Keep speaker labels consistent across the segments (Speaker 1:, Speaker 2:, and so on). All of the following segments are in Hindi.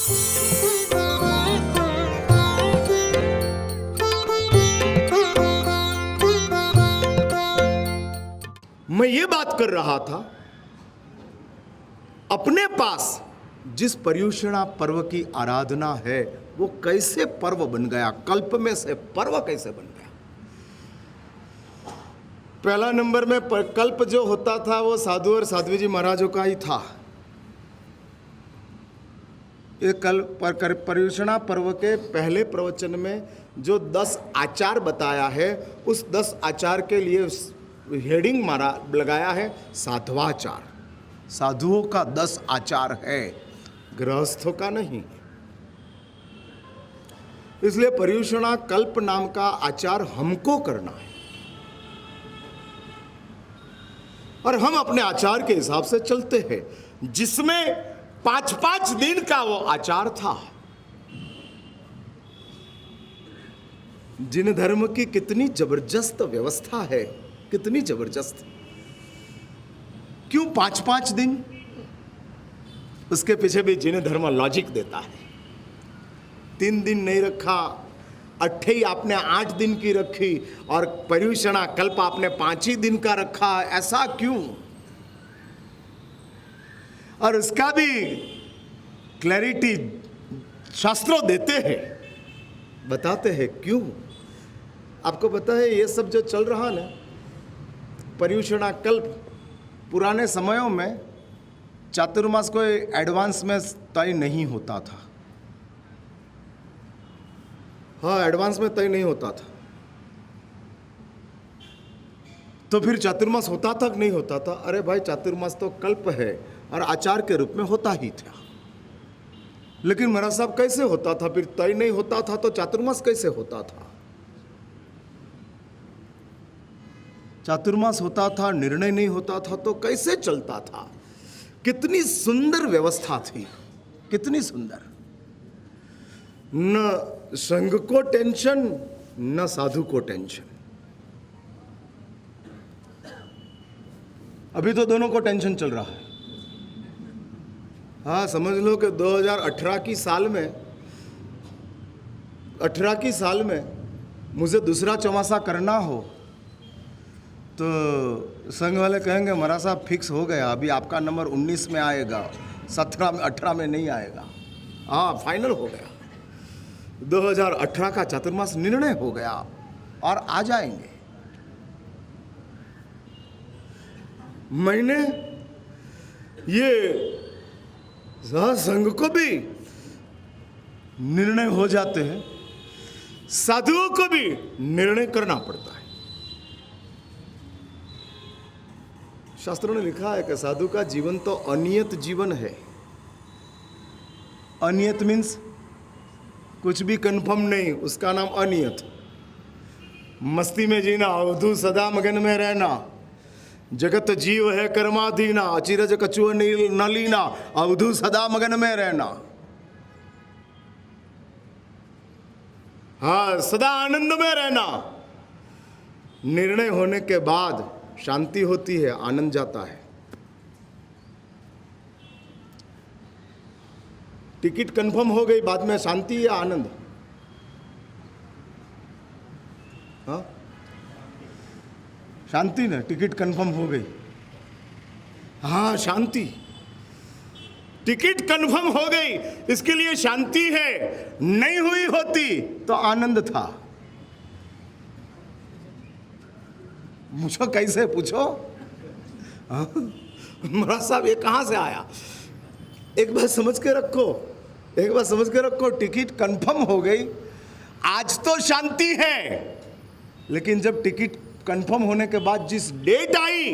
Speaker 1: मैं ये बात कर रहा था, अपने पास जिस पर्युषणा पर्व की आराधना है वो कैसे पर्व बन गया, कल्प में से पर्व कैसे बन गया। पहला नंबर में कल्प जो होता था वो साधु और साध्वी जी महाराजों का ही था। ये कल्प पर्युषणा पर्व के पहले प्रवचन में जो 10 आचार बताया है, उस 10 आचार के लिए हेडिंग मारा लगाया है साध्वाचार। साधुओं का 10 आचार है, गृहस्थों का नहीं। इसलिए पर्युषणा कल्प नाम का आचार हमको करना है और हम अपने आचार के हिसाब से चलते हैं, जिसमें 5-5 दिन का वो आचार था। जिन धर्म की कितनी जबरदस्त व्यवस्था है, कितनी जबरदस्त। क्यों 5-5 दिन? उसके पीछे भी जिन धर्म लॉजिक देता है। 3 दिन नहीं रखा, अट्ठई आपने 8 दिन की रखी और पर्युषणा कल्प आपने 5 ही दिन का रखा, ऐसा क्यों? और उसका भी क्लैरिटी शास्त्रों देते हैं, बताते हैं क्यों। आपको पता है ये सब जो चल रहा ना, पर्युषणा कल्प, पुराने समयों में चातुर्मास कोई एडवांस में तय नहीं होता था। हाँ, एडवांस में तय नहीं होता था। तो फिर चातुर्मास होता था कि नहीं होता था? अरे भाई, चातुर्मास तो कल्प है और आचार के रूप में होता ही था। लेकिन महाराज साहब कैसे होता था? फिर तय नहीं होता था तो चातुर्मास कैसे होता था? चातुर्मास होता था, निर्णय नहीं होता था तो कैसे चलता था? कितनी सुंदर व्यवस्था थी, कितनी सुंदर। न संघ को टेंशन, न साधु को टेंशन। अभी तो दोनों को टेंशन चल रहा है। हाँ, समझ लो कि 2018 की साल में 18 की साल में मुझे दूसरा चौमासा करना हो तो संघ वाले कहेंगे महाराज साहब फिक्स हो गया, अभी आपका नंबर 19 में आएगा, 17 में 18 में नहीं आएगा। हाँ, फाइनल हो गया। 2018 का चातुर्मास निर्णय हो गया और आ जाएंगे। मैंने ये संघ को भी निर्णय हो जाते हैं, साधुओं को भी निर्णय करना पड़ता है। शास्त्रों ने लिखा है कि साधु का जीवन तो अनियत जीवन है। अनियत मीन्स कुछ भी कंफर्म नहीं, उसका नाम अनियत। मस्ती में जीना, अवधू सदा मगन में रहना, जगत जीव है कर्माधीना, अचिरज कछुआ न लीना, अवधू सदा मगन में रहना। हाँ, सदा आनंद में रहना। निर्णय होने के बाद शांति होती है, आनंद जाता है। टिकट कंफर्म हो गई, बाद में शांति या आनंद? हाँ, शांति ना, टिकट कंफर्म हो गई। हाँ, शांति। टिकट कंफर्म हो गई, इसके लिए शांति है। नहीं हुई होती तो आनंद था। पूछो कैसे, पूछो। महाराज साहब ये कहाँ से आया? एक बात समझ के रखो, एक बात समझ के रखो, टिकट कंफर्म हो गई, आज तो शांति है। लेकिन जब टिकट कंफर्म होने के बाद जिस डेट आई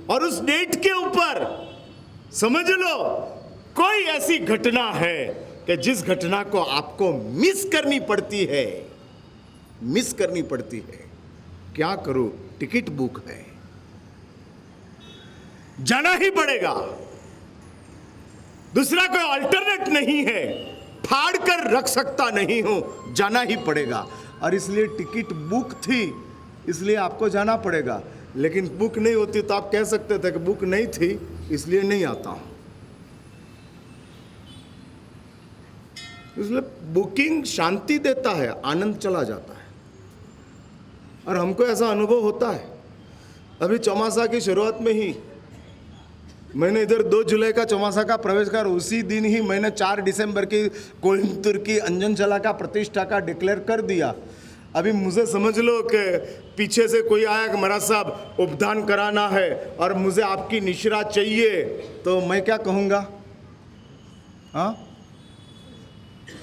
Speaker 1: और उस डेट के ऊपर समझ लो कोई ऐसी घटना है कि जिस घटना को आपको मिस करनी पड़ती है, मिस करनी पड़ती है। क्या करूं? टिकट बुक है, जाना ही पड़ेगा, दूसरा कोई अल्टरनेट नहीं है, फाड़ कर रख सकता नहीं हूं, जाना ही पड़ेगा। और इसलिए टिकट बुक थी, इसलिए आपको जाना पड़ेगा। लेकिन बुक नहीं होती तो आप कह सकते थे कि बुक नहीं थी इसलिए नहीं आता हूं। इसलिए बुकिंग शांति देता है, आनंद चला जाता है। और हमको ऐसा अनुभव होता है। अभी चौमासा की शुरुआत में ही मैंने इधर 2 जुलाई का चौमासा का प्रवेश कर, उसी दिन ही मैंने 4 दिसंबर की कोयम्बतूर की अंजन चला का प्रतिष्ठा का डिक्लेयर कर दिया। अभी मुझे समझ लो कि पीछे से कोई आया कि महाराज साहब उपदान कराना है और मुझे आपकी निश्रा चाहिए, तो मैं क्या कहूँगा? हाँ,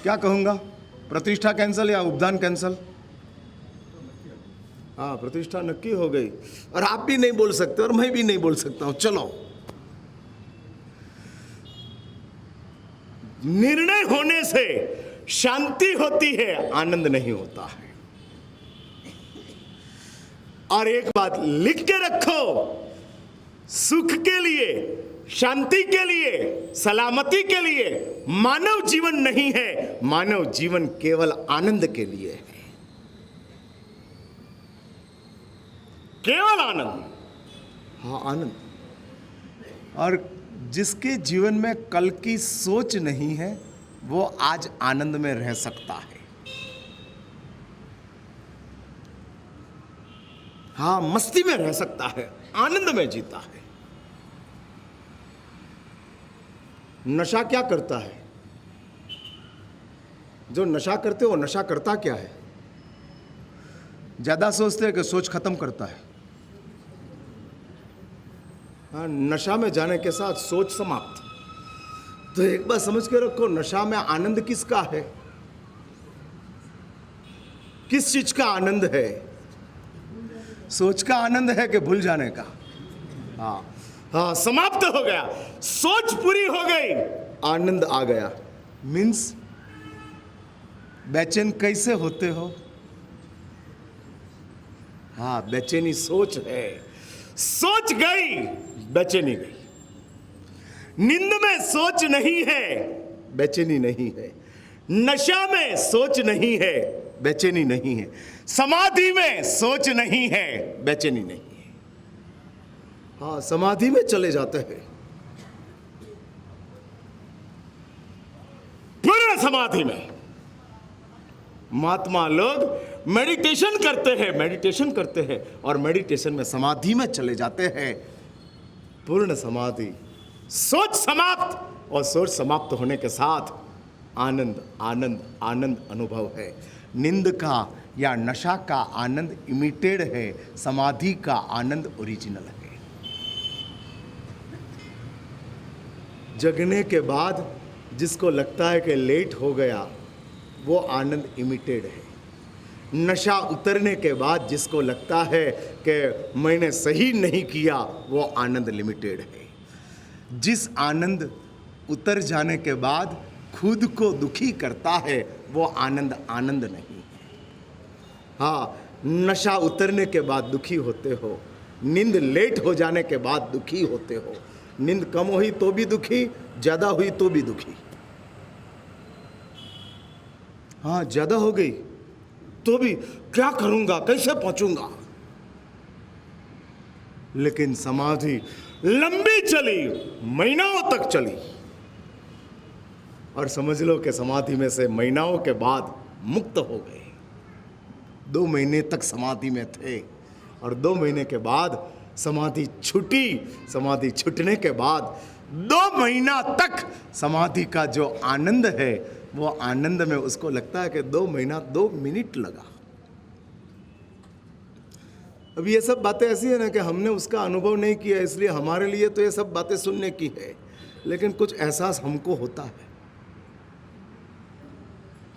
Speaker 1: क्या कहूँगा? प्रतिष्ठा कैंसिल या उपदान कैंसिल? हाँ, प्रतिष्ठा नक्की हो गई। और आप भी नहीं बोल सकते और मैं भी नहीं बोल सकता हूँ। चलो, निर्णय होने से शांति होती है, आनंद नहीं होता है। और एक बात लिख के रखो, सुख के लिए, शांति के लिए, सलामती के लिए मानव जीवन नहीं है, मानव जीवन केवल आनंद के लिए है। केवल आनंद। हाँ, आनंद। और जिसके जीवन में कल की सोच नहीं है वो आज आनंद में रह सकता है। हाँ, मस्ती में रह सकता है, आनंद में जीता है। नशा क्या करता है? जो नशा करते हो, नशा करता क्या है? ज्यादा सोचते हैं कि सोच खत्म करता है। हाँ, नशा में जाने के साथ सोच समाप्त। तो एक बात समझ के रखो, नशा में आनंद किसका है? किस चीज का आनंद है? सोच का आनंद है कि भूल जाने का? हाँ हाँ, समाप्त हो गया, सोच पूरी हो गई, आनंद आ गया। मीन्स बेचैन कैसे होते हो? हाँ, बेचैनी सोच है, सोच गई, बेचैनी गई। नींद में सोच नहीं है, बेचैनी नहीं है। नशा में सोच नहीं है, बेचैनी नहीं है। समाधि में सोच नहीं है, बेचैनी नहीं है। हाँ, समाधि में चले जाते हैं, पूर्ण समाधि में। महात्मा लोग मेडिटेशन करते हैं और मेडिटेशन में समाधि में चले जाते हैं, पूर्ण समाधि। सोच समाप्त, और सोच समाप्त होने के साथ आनंद आनंद आनंद अनुभव है। नींद का या नशा का आनंद इमिटेड है, समाधि का आनंद ओरिजिनल है। जगने के बाद जिसको लगता है कि लेट हो गया, वो आनंद इमिटेड है। नशा उतरने के बाद जिसको लगता है कि मैंने सही नहीं किया, वो आनंद लिमिटेड है। जिस आनंद उतर जाने के बाद खुद को दुखी करता है, वो आनंद आनंद नहीं है। हाँ, नशा उतरने के बाद दुखी होते हो, नींद लेट हो जाने के बाद दुखी होते हो। नींद कम हुई तो भी दुखी, ज़्यादा हुई तो भी दुखी। हाँ, ज़्यादा हो गई तो भी क्या करूँगा, कैसे पहुँचूँगा। लेकिन समाधि लंबी चली, महीनों तक चली। और समझ लो कि समाधि में से महीनों के बाद मुक्त हो गए। 2 महीने तक समाधि में थे और 2 महीने के बाद समाधि छूटी। समाधि छूटने के बाद 2 महीना तक समाधि का जो आनंद है, वो आनंद में उसको लगता है कि 2 महीना 2 मिनट लगा। अब ये सब बातें ऐसी है ना कि हमने उसका अनुभव नहीं किया, इसलिए हमारे लिए तो ये सब बातें सुनने की है, लेकिन कुछ एहसास हमको होता है।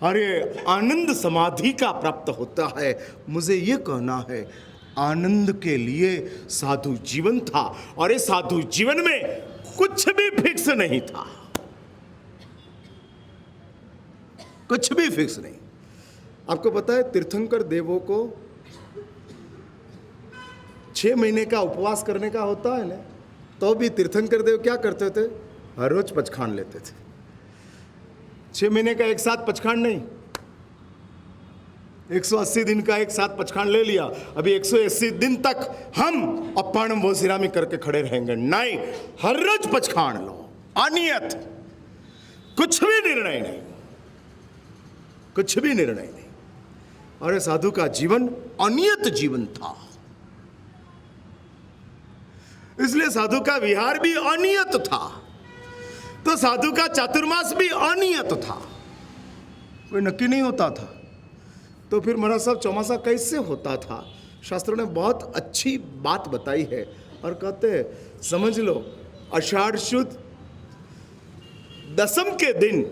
Speaker 1: अरे, आनंद समाधि का प्राप्त होता है। मुझे ये कहना है, आनंद के लिए साधु जीवन था, और इस साधु जीवन में कुछ भी फिक्स नहीं था, कुछ भी फिक्स नहीं। आपको पता है, तीर्थंकर देवों को 6 महीने का उपवास करने का होता है ना, तो भी तीर्थंकर देव क्या करते थे? हर रोज पचखान लेते थे। 6 महीने का एक साथ पचखान नहीं, 180 दिन का एक साथ पचखान ले लिया। अभी 180 दिन तक हम अपाणम वोसिरामी करके खड़े रहेंगे? नहीं, हर रोज पचखान लो, अनियत, कुछ भी निर्णय नहीं। कुछ भी निर्णय नहीं। और साधु का जीवन अनियत जीवन था, इसलिए साधु का विहार भी अनियत था, तो साधु का चातुर्मास भी अनियत था, कोई नक्की नहीं होता था। तो फिर महाराज साहब चौमासा कैसे होता था? शास्त्रों ने बहुत अच्छी बात बताई है और कहते हैं, समझ लो आषाढ़ शुद्ध दसम के दिन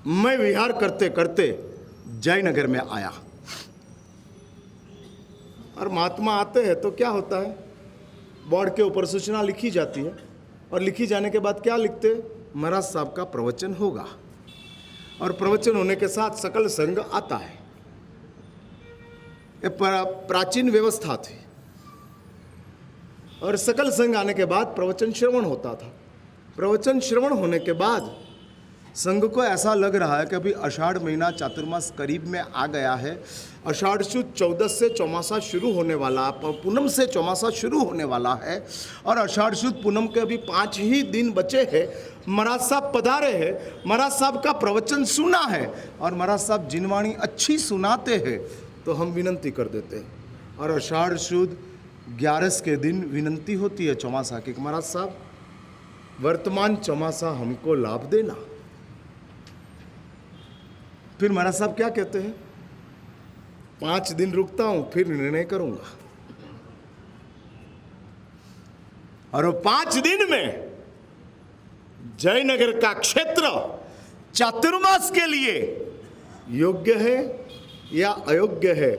Speaker 1: मैं विहार करते करते जयनगर में आया। और महात्मा आते हैं तो क्या होता है, बोर्ड के ऊपर सूचना लिखी जाती है, और लिखी जाने के बाद क्या लिखते हैं, महाराज साहब का प्रवचन होगा। और प्रवचन होने के साथ सकल संघ आता है। ये प्राचीन व्यवस्था थी। और सकल संघ आने के बाद प्रवचन श्रवण होता था। प्रवचन श्रवण होने के बाद संघ को ऐसा लग रहा है कि अभी आषाढ़ महीना चातुर्मास करीब में आ गया है, आषाढ़ शुद्ध 14 से चौमासा शुरू होने वाला, पूनम से चौमासा शुरू होने वाला है, और आषाढ़ शुद्ध पूनम के अभी 5 ही दिन बचे हैं। महाराज साहब पधारे हैं, महाराज साहब का प्रवचन सुना है, और महाराज साहब जिनवाणी अच्छी सुनाते हैं, तो हम विनंती कर देते हैं। और आषाढ़ शुद्ध 11 के दिन विनंती होती है चौमासा की, महाराज साहब वर्तमान चौमासा हमको लाभ देना। फिर महाराज साहब क्या कहते हैं, 5 दिन रुकता हूं, फिर निर्णय करूंगा। और वो 5 दिन में जयनगर का क्षेत्र चातुर्मास के लिए योग्य है या अयोग्य है,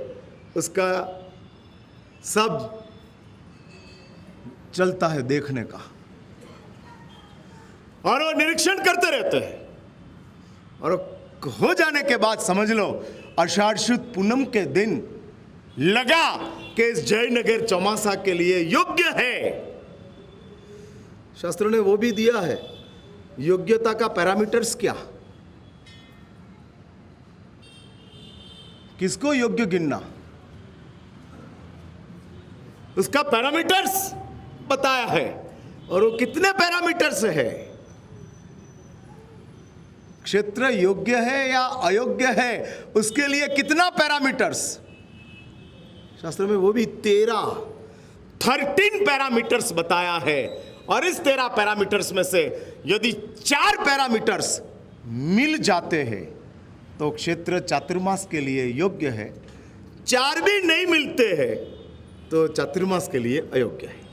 Speaker 1: उसका सब चलता है देखने का। और वो निरीक्षण करते रहते हैं, और हो जाने के बाद समझ लो आषाढ़ शुद्ध पूनम के दिन लगा कि इस जयनगर चौमासा के लिए योग्य है। शास्त्रों ने वो भी दिया है, योग्यता का पैरामीटर्स क्या, किसको योग्य गिनना, उसका पैरामीटर्स बताया है। और वो कितने पैरामीटर्स है, क्षेत्र योग्य है या अयोग्य है, उसके लिए कितना पैरामीटर्स, शास्त्र में वो भी 13 पैरामीटर्स बताया है। और इस 13 पैरामीटर्स में से यदि 4 पैरामीटर्स मिल जाते हैं तो क्षेत्र चातुर्मास के लिए योग्य है, 4 भी नहीं मिलते हैं तो चातुर्मास के लिए अयोग्य है।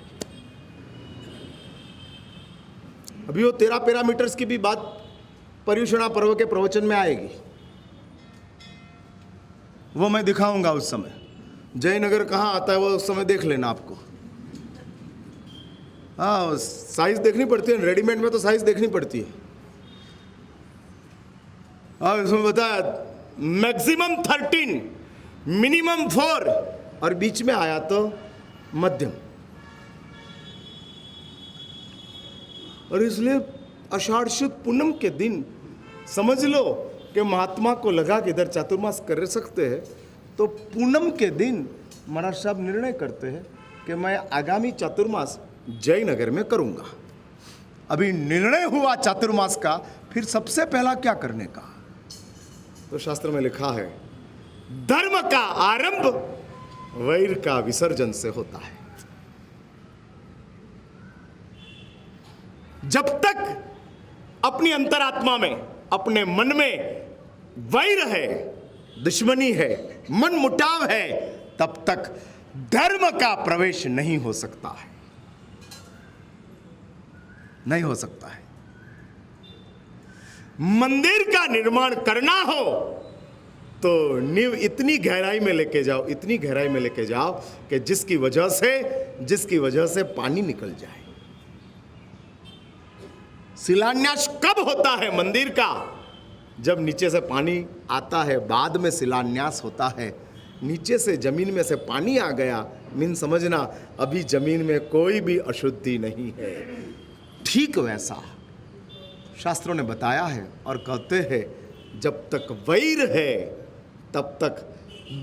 Speaker 1: अभी वो 13 पैरामीटर्स की भी बात पर्युषणा पर्व के प्रवचन में आएगी, वो मैं दिखाऊंगा उस समय। जयनगर कहाँ आता है वो उस समय देख लेना आपको। हाँ, साइज देखनी पड़ती है, रेडीमेड में तो साइज देखनी पड़ती है। हाँ, इसमें बताया मैक्सिमम 13, मिनिमम 4, और बीच में आया तो मध्यम। और इसलिए आषाढ़ शुद्ध पूनम के दिन समझ लो कि महात्मा को लगा कि इधर चातुर्मास कर सकते हैं, तो पूनम के दिन महाराज साहब निर्णय करते हैं कि मैं आगामी चातुर्मास जयनगर में करूंगा। अभी निर्णय हुआ चातुर्मास का, फिर सबसे पहला क्या करने का, तो शास्त्र में लिखा है, धर्म का आरंभ वैर का विसर्जन से होता है। जब तक अपनी अंतरात्मा में, अपने मन में वैर है, दुश्मनी है, मन मुटाव है, तब तक धर्म का प्रवेश नहीं हो सकता है, नहीं हो सकता है। मंदिर का निर्माण करना हो तो नींव इतनी गहराई में लेके जाओ, इतनी गहराई में लेके जाओ कि जिसकी वजह से पानी निकल जाए। शिलान्यास कब होता है मंदिर का, जब नीचे से पानी आता है, बाद में शिलान्यास होता है। नीचे से जमीन में से पानी आ गया, मीन समझना अभी जमीन में कोई भी अशुद्धि नहीं है। ठीक वैसा शास्त्रों ने बताया है और कहते हैं जब तक वैर है तब तक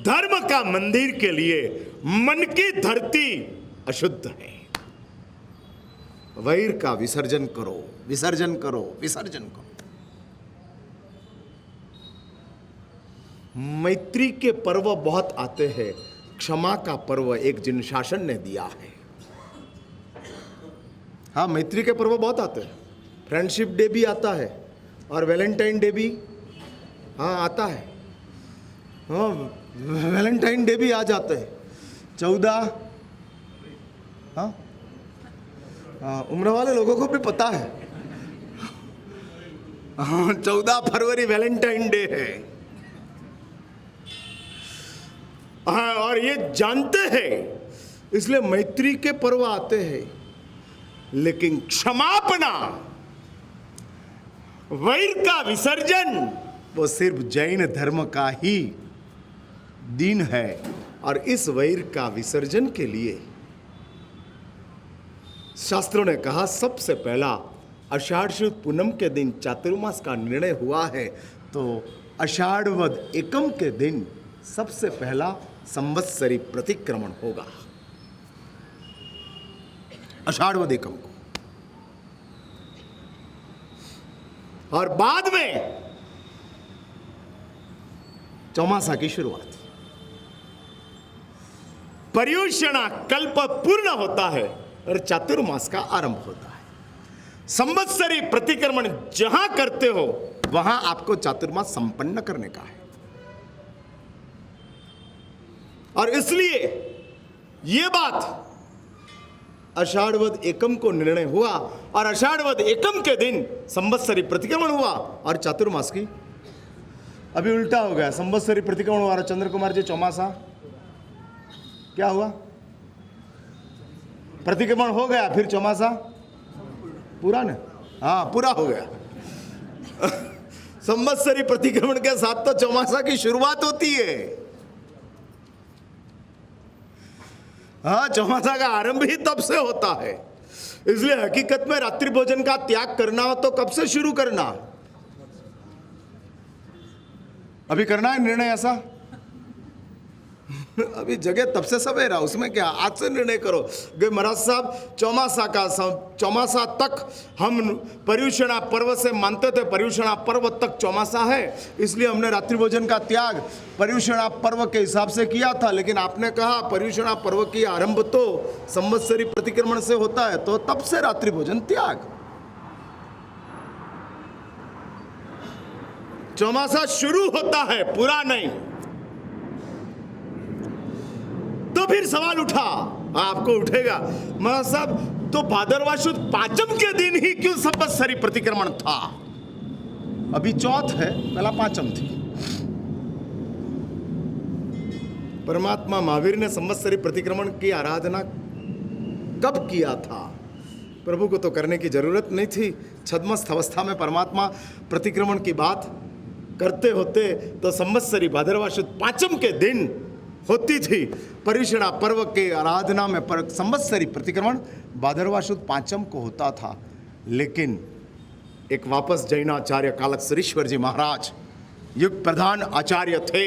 Speaker 1: धर्म का मंदिर के लिए मन की धरती अशुद्ध है। वैर का विसर्जन करो, विसर्जन करो, विसर्जन करो। मैत्री के पर्व बहुत आते हैं, क्षमा का पर्व एक जिन शासन ने दिया है। हाँ, मैत्री के पर्व बहुत आते हैं, फ्रेंडशिप डे भी आता है और वैलेंटाइन डे भी हाँ आता है। हाँ, वैलेंटाइन डे भी आ जाते हैं 14 हाँ उम्र वाले लोगों को भी पता है। हाँ, 14 फरवरी वैलेंटाइन डे है। हाँ, और ये जानते हैं इसलिए मैत्री के पर्व आते हैं। लेकिन क्षमापना, वैर का विसर्जन, वो सिर्फ जैन धर्म का ही दिन है। और इस वैर का विसर्जन के लिए शास्त्रों ने कहा सबसे पहला आषाढ़ शुद्ध पूनम के दिन चातुर्मास का निर्णय हुआ है, तो आषाढ़ वद एकम के दिन सबसे पहला संवत्सरी प्रतिक्रमण होगा, आषाढ़ वद एकम को। और बाद में चौमासा की शुरुआत, पर्युषणा कल्प पूर्ण होता है और चातुर्मास का आरंभ होता है। संवत्सरी प्रतिक्रमण जहां करते हो वहां आपको चातुर्मास संपन्न करने का है। और इसलिए यह बात आषाढ़वद एकम को निर्णय हुआ और आषाढ़वद एकम के दिन संवत्सरी प्रतिक्रमण हुआ और चातुर्मास की अभी उल्टा हो गया। संवत्सरी प्रतिक्रमण हुआ, चंद्र कुमार जी चौमासा क्या हुआ? प्रतिक्रमण हो गया, फिर चौमासा पूरा ना, हाँ पूरा हो गया। संवत्सरी प्रतिक्रमण के साथ तो चौमासा की शुरुआत होती है। हाँ, चौमासा का आरंभ ही तब से होता है। इसलिए हकीकत में रात्रि भोजन का त्याग करना हो तो कब से शुरू करना? अभी करना है निर्णय ऐसा? अभी जगह तब से सवेरा, उसमें क्या, आज से निर्णय करो कि महाराज साहब चौमासा तक हम पर्युषणा पर्व से मानते थे, पर्युषणा पर्व तक चौमासा है, इसलिए हमने रात्रि भोजन का त्याग पर्युषणा पर्व के हिसाब से किया था। लेकिन आपने कहा पर्युषणा पर्व की आरंभ तो संवत्सरी प्रतिक्रमण से होता है, तो तब से रात्रि भोजन त्याग। चौमासा शुरू होता है, पूरा नहीं। तो फिर सवाल उठा, आपको उठेगा महाराज साहब तो भादरवा शुद्ध पांचम के दिन ही क्यों संवत्सरी प्रतिक्रमण था? अभी चौथ है, पहला पांचम थी। परमात्मा महावीर ने संवत्सरी प्रतिक्रमण की आराधना कब किया था? प्रभु को तो करने की जरूरत नहीं थी। छद्मस्थ अवस्था में परमात्मा प्रतिक्रमण की बात करते होते तो संवत्सरी भादरवा शुद्ध पांचम के दिन होती थी। पर्युषणा पर्व के आराधना में संवत्सरी प्रतिक्रमण भादरवा शुद्ध पांचम को होता था। लेकिन एक वापस जैनाचार्य कालकसरीश्वर जी महाराज युग प्रधान आचार्य थे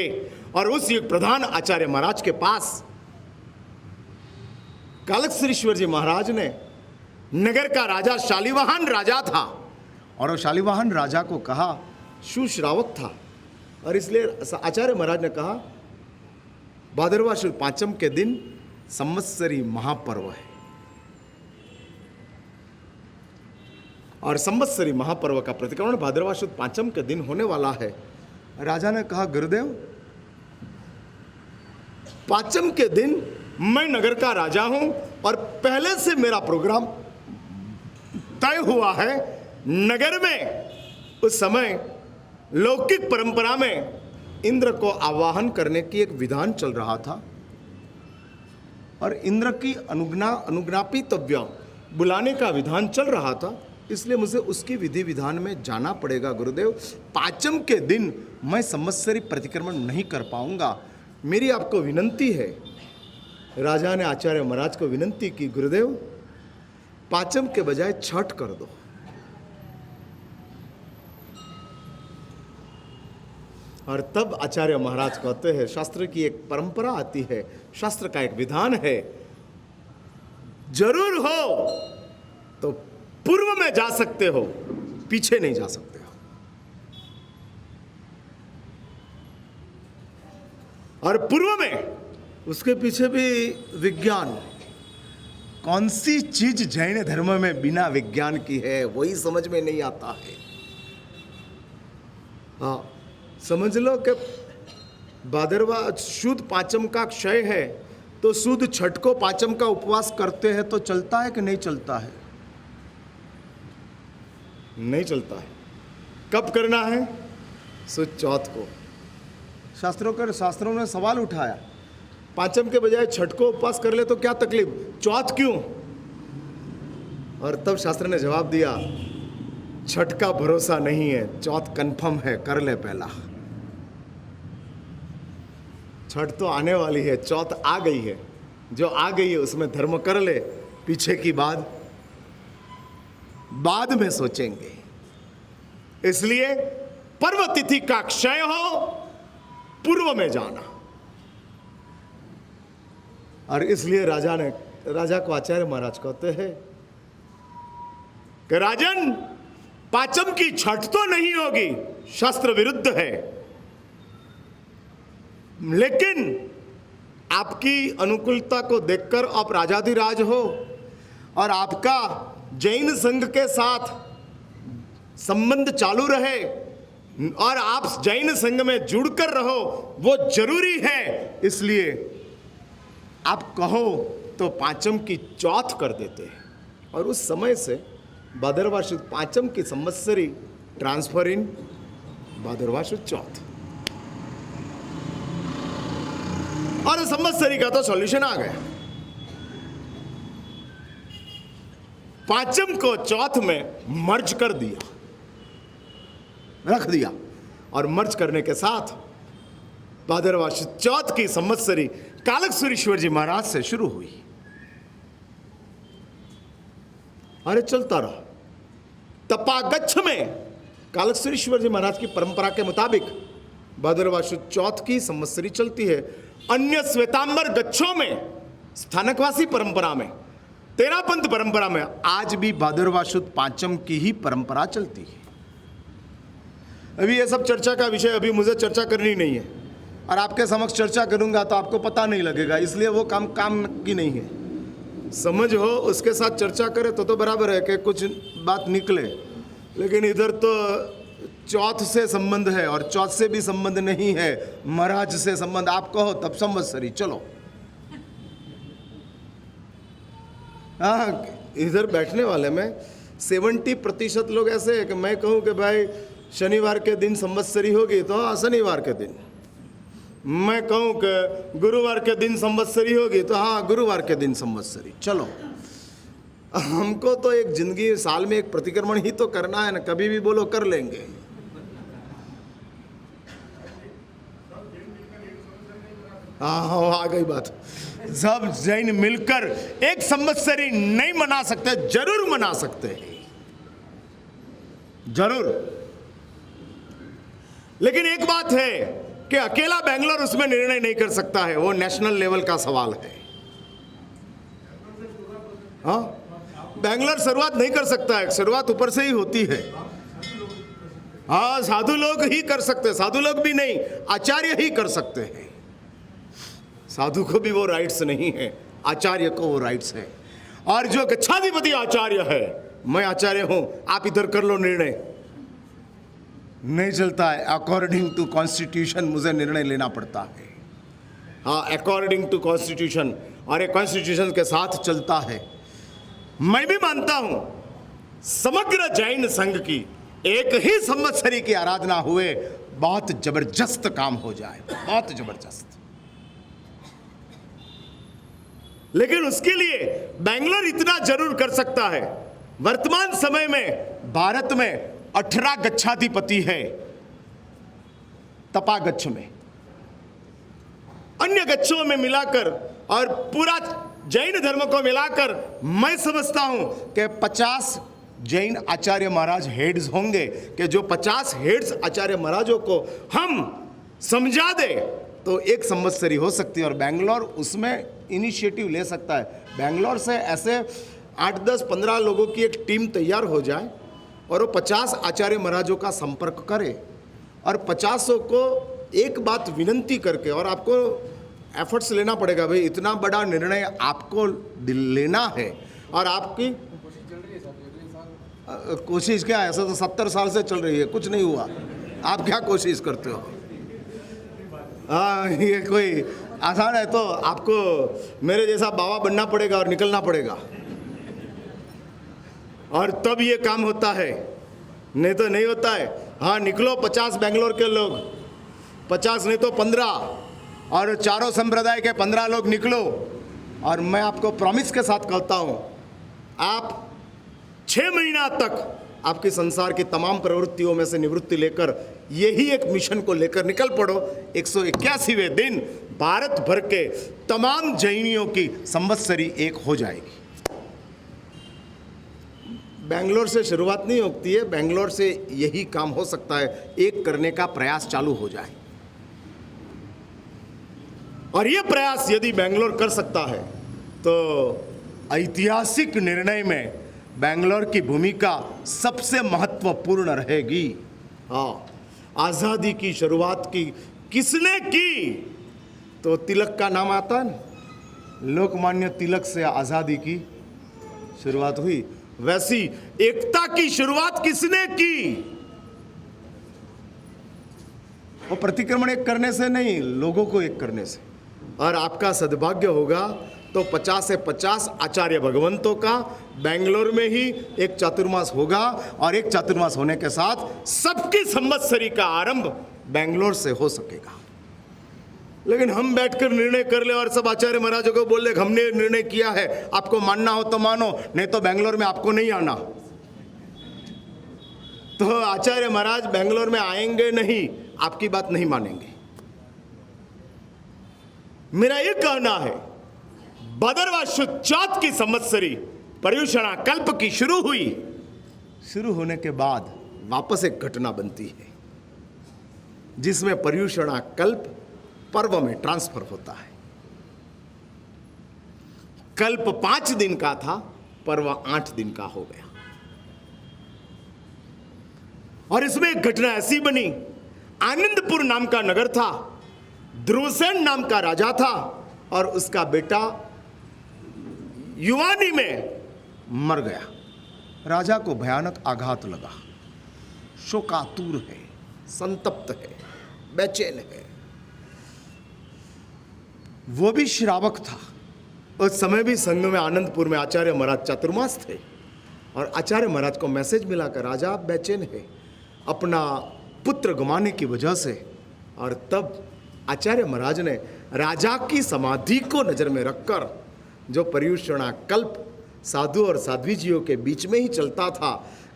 Speaker 1: और उस युग प्रधान आचार्य महाराज के पास कालकसरीश्वर जी महाराज ने, नगर का राजा शालिवाहन राजा था और वो शालिवाहन राजा को कहा, सुश्रावक था, और इसलिए आचार्य महाराज ने कहा भादरवा शुद्ध पांचम के दिन संवत्सरी महापर्व है और संवत्सरी महापर्व का प्रतिक्रमण भादरवा शुद्ध पांचम के दिन होने वाला है। राजा ने कहा, गुरुदेव पांचम के दिन मैं नगर का राजा हूं और पहले से मेरा प्रोग्राम तय हुआ है। नगर में उस समय लौकिक परंपरा में इंद्र को आवाहन करने की एक विधान चल रहा था और इंद्र की अनुज्ञापितव्य बुलाने का विधान चल रहा था, इसलिए मुझे उसकी विधि विधान में जाना पड़ेगा गुरुदेव। पांचम के दिन मैं संवत्सरी प्रतिक्रमण नहीं कर पाऊंगा, मेरी आपको विनंती है। राजा ने आचार्य महाराज को विनंती की, गुरुदेव पांचम के बजाय छठ कर दो। और तब आचार्य महाराज कहते हैं, शास्त्र की एक परंपरा आती है, शास्त्र का एक विधान है, जरूर हो तो पूर्व में जा सकते हो, पीछे नहीं जा सकते हो। और पूर्व में उसके पीछे भी विज्ञान। कौन सी चीज जैन धर्म में बिना विज्ञान की है, वही समझ में नहीं आता है। हाँ, समझ लो कि भादरवा शुद्ध पाचम का क्षय है, तो शुद्ध छठ को पाचम का उपवास करते हैं तो चलता है कि नहीं चलता है? नहीं चलता है। कब करना है? शुद्ध चौथ को। शास्त्रों ने सवाल उठाया, पाचम के बजाय छठ को उपवास कर ले तो क्या तकलीफ, चौथ क्यों? और तब शास्त्र ने जवाब दिया, छठ का भरोसा नहीं है, चौथ कंफर्म है, कर ले पहला। छठ तो आने वाली है, चौथ आ गई है, जो आ गई है उसमें धर्म कर ले, पीछे की बाद में सोचेंगे। इसलिए पर्व तिथि का क्षय हो, पूर्व में जाना। और इसलिए राजा को आचार्य महाराज कहते हैं कि राजन, पाचम की छठ तो नहीं होगी, शास्त्र विरुद्ध है, लेकिन आपकी अनुकूलता को देखकर आप राजाधिराज हो और आपका जैन संघ के साथ संबंध चालू रहे और आप जैन संघ में जुड़कर रहो, वो जरूरी है। इसलिए आप कहो तो पाचम की चौथ कर देते हैं। और उस समय से भादरवा शुद्ध पाचम की संवत्सरी ट्रांसफर इन भादरवा शुद्ध चौथ। और संवत्सरी का तो सॉल्यूशन आ गया। पाचम को चौथ में मर्ज कर दिया, रख दिया, और मर्ज करने के साथ भादरवा शुद्ध चौथ की संवत्सरी कालकसुरेश्वर जी महाराज से शुरू हुई। अरे चलता रहा। तपागच्छ में कालकसुरेश्वर जी महाराज की परंपरा के मुताबिक भादरवा शुद्ध चौथ की संवत्सरी चलती है। अन्य श्वेतांबर गच्छों में, स्थानकवासी परंपरा में, तेरापंथ परंपरा में आज भी भादरवा शुद्ध पांचम की ही परंपरा चलती है। अभी ये सब चर्चा का विषय, अभी मुझे चर्चा करनी नहीं है, और आपके समक्ष चर्चा करूंगा तो आपको पता नहीं लगेगा, इसलिए वो काम की नहीं है। समझ हो उसके साथ चर्चा करे तो बराबर है कि कुछ बात निकले, लेकिन इधर तो चौथ से संबंध है और चौथ से भी संबंध नहीं है, महाराज से संबंध। आप कहो तब संवत्सरी चलो। हाँ, इधर बैठने वाले में 70% लोग ऐसे हैं कि मैं कहूँ कि भाई शनिवार के दिन संवत्सरी होगी तो हाँ शनिवार के दिन, मैं कहूँ कि गुरुवार के दिन संवत्सरी होगी तो हाँ गुरुवार के दिन संवत्सरी चलो। हमको तो एक जिंदगी, साल में एक प्रतिक्रमण ही तो करना है ना, कभी भी बोलो कर लेंगे। हाँ, आ गई बात। सब जैन मिलकर एक संवत्सरी नहीं मना सकते, जरूर मना सकते हैं, जरूर। लेकिन एक बात है कि अकेला बेंगलोर उसमें निर्णय नहीं कर सकता है, वो नेशनल लेवल का सवाल है। हाँ, बेंगलोर शुरुआत नहीं कर सकता है, शुरुआत ऊपर से ही होती है। हाँ, साधु लोग ही कर सकते हैं, साधु लोग भी नहीं, आचार्य ही कर सकते हैं। साधु को भी वो राइट्स नहीं है, आचार्य को वो राइट्स है। और जो गच्छाधिपति आचार्य है, मैं आचार्य हूं, आप इधर कर लो निर्णय, नहीं चलता है। अकॉर्डिंग टू कॉन्स्टिट्यूशन मुझे निर्णय लेना पड़ता है। हाँ, अकॉर्डिंग टू कॉन्स्टिट्यूशन, और ये कॉन्स्टिट्यूशन के साथ चलता है। मैं भी मानता हूं समग्र जैन संघ की एक ही संवत्सरी की आराधना हुए बहुत जबरदस्त काम हो जाए, बहुत जबरदस्त। लेकिन उसके लिए बेंगलोर इतना जरूर कर सकता है, वर्तमान समय में भारत में 18 गच्छाधिपति है तपागच्छ में। अन्य गच्छों में मिलाकर और पूरा जैन धर्म को मिलाकर मैं समझता हूं कि 50 जैन आचार्य महाराज हेड्स होंगे, कि जो 50 हेड्स आचार्य महाराजों को हम समझा दे तो एक संवत्सरी हो सकती है। और बेंगलोर उसमें इनिशिएटिव ले सकता है। बेंगलोर से ऐसे 8, 10, 15 लोगों की एक टीम तैयार हो जाए और वो 50 आचार्य महाराजों का संपर्क करे और 50 को एक बात विनंती करके, और आपको एफर्ट्स लेना पड़ेगा भाई, इतना बड़ा निर्णय आपको लेना है, और आपकी कोशिश क्या है, ऐसा तो 70 साल से चल रही है, कुछ नहीं हुआ, आप क्या कोशिश करते हो? हाँ, ये कोई आसान है? तो आपको मेरे जैसा बाबा बनना पड़ेगा और निकलना पड़ेगा, और तब ये काम होता है, नहीं तो नहीं होता है। हाँ, निकलो 50 बेंगलोर के लोग, 50 नहीं तो 15, और चारों संप्रदाय के 15 लोग निकलो, और मैं आपको प्रॉमिस के साथ कहता हूँ, आप 6 महीना तक आपके संसार की तमाम प्रवृत्तियों में से निवृत्ति लेकर यही एक मिशन को लेकर निकल पड़ो। 181वें दिन भारत भर के तमाम जैनियों की संवत्सरी एक हो जाएगी। बेंगलोर से शुरुआत नहीं होती है, बेंगलोर से यही काम हो सकता है, एक करने का प्रयास चालू हो जाए, और ये प्रयास यदि बेंगलोर कर सकता है तो ऐतिहासिक निर्णय में बेंगलोर की भूमिका सबसे महत्वपूर्ण रहेगी। हाँ, आज़ादी की शुरुआत की किसने की? तो तिलक का नाम आता है ना, लोकमान्य तिलक से आज़ादी की शुरुआत हुई। वैसी एकता की शुरुआत किसने की? वो प्रतिक्रमण एक करने से नहीं, लोगों को एक करने से। और आपका सद्भाग्य होगा तो 50 से 50 आचार्य भगवंतों का बेंगलोर में ही एक चातुर्मास होगा, और एक चातुर्मास होने के साथ सबकी संवत्सरी का आरंभ बेंगलोर से हो सकेगा। लेकिन हम बैठकर निर्णय कर ले और सब आचार्य महाराजों को बोल ले हमने निर्णय किया है, आपको मानना हो तो मानो, नहीं तो बेंगलोर में आपको नहीं आना। तो आचार्य महाराज बेंगलोर में आएंगे नहीं, आपकी बात नहीं मानेंगे। मेरा यह कहना है, भादरवा शुद्ध चौथ की संवत्सरी पर्युषणा कल्प की शुरू हुई, शुरू होने के बाद वापस एक घटना बनती है जिसमें पर्युषणा कल्प पर्व में ट्रांसफर होता है। कल्प 5 दिन का था, पर्व 8 दिन का हो गया। और इसमें एक घटना ऐसी बनी, आनंदपुर नाम का नगर था, ध्रुवसेन नाम का राजा था, और उसका बेटा युवानी में मर गया। राजा को भयानक आघात लगा, शोकातुर है, संतप्त है, बेचैन है। वो भी श्रावक था। उस समय भी संघ में आनंदपुर में आचार्य महाराज चातुर्मास थे, और आचार्य महाराज को मैसेज मिला कि राजा आप बेचैन है अपना पुत्र गंवाने की वजह से। और तब आचार्य महाराज ने राजा की समाधि को नजर में रखकर, जो पर्युषणा कल्प साधु और साध्वी जियों के बीच में ही चलता था,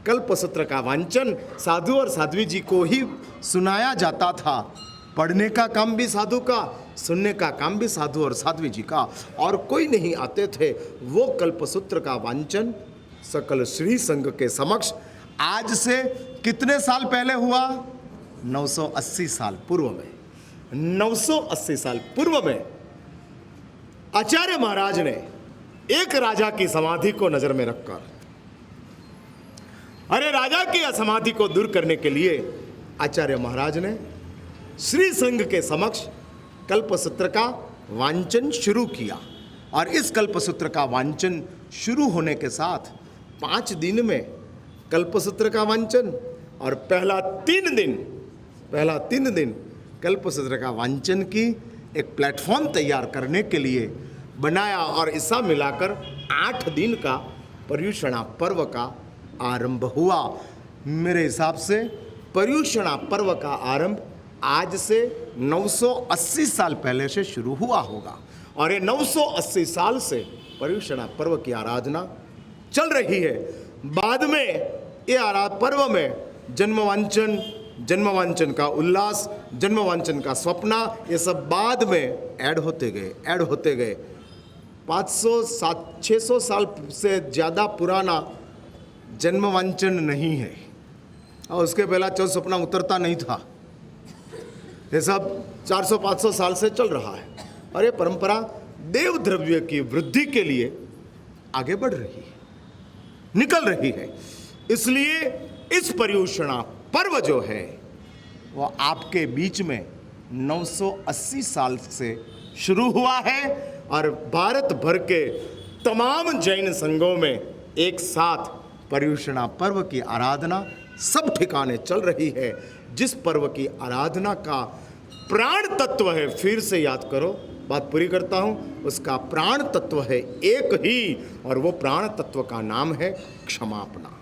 Speaker 1: कल्प सूत्र का वांचन साधु और साध्वी जी को ही सुनाया जाता था। पढ़ने का काम भी साधु का, सुनने का काम भी साधु और साध्वी जी का, और कोई नहीं आते थे। वो कल्पसूत्र का वांचन सकल श्री संघ के समक्ष आज से कितने साल पहले हुआ? 980 साल पूर्व में। 980 साल पूर्व में आचार्य महाराज ने एक राजा की समाधि को नजर में रखकर, अरे राजा की असमाधि को दूर करने के लिए आचार्य महाराज ने श्री संघ के समक्ष कल्पसूत्र का वांचन शुरू किया। और इस कल्पसूत्र का वांचन शुरू होने के साथ 5 दिन में कल्पसूत्र का वांचन, और पहला 3 दिन कल्पसूत्र का वांचन की एक प्लेटफॉर्म तैयार करने के लिए बनाया, और ऐसा मिलाकर 8 दिन का पर्युषणा पर्व का आरंभ हुआ। मेरे हिसाब से पर्युषणा पर्व का आरंभ आज से 980 साल पहले से शुरू हुआ होगा, और ये 980 साल से पर्युषणा पर्व की आराधना चल रही है। बाद में ये पर्व में जन्मवांचन का उल्लास, जन्मवांचन का स्वप्न, ये सब बाद में ऐड होते गए। 500-600 साल से ज़्यादा पुराना जन्मवांचन नहीं है, और उसके पहला चौथ सपना उतरता नहीं था। ये सब 400-500 साल से चल रहा है, और ये परंपरा देव द्रव्य की वृद्धि के लिए आगे बढ़ रही है, निकल रही है। इसलिए इस पर्युषणा पर्व जो है वो आपके बीच में 980 साल से शुरू हुआ है और भारत भर के तमाम जैन संघों में एक साथ पर्युषणा पर्व की आराधना सब ठिकाने चल रही है। जिस पर्व की आराधना का प्राण तत्व है, फिर से याद करो, बात पूरी करता हूं, उसका प्राण तत्व है एक ही, और वो प्राण तत्व का नाम है क्षमापना।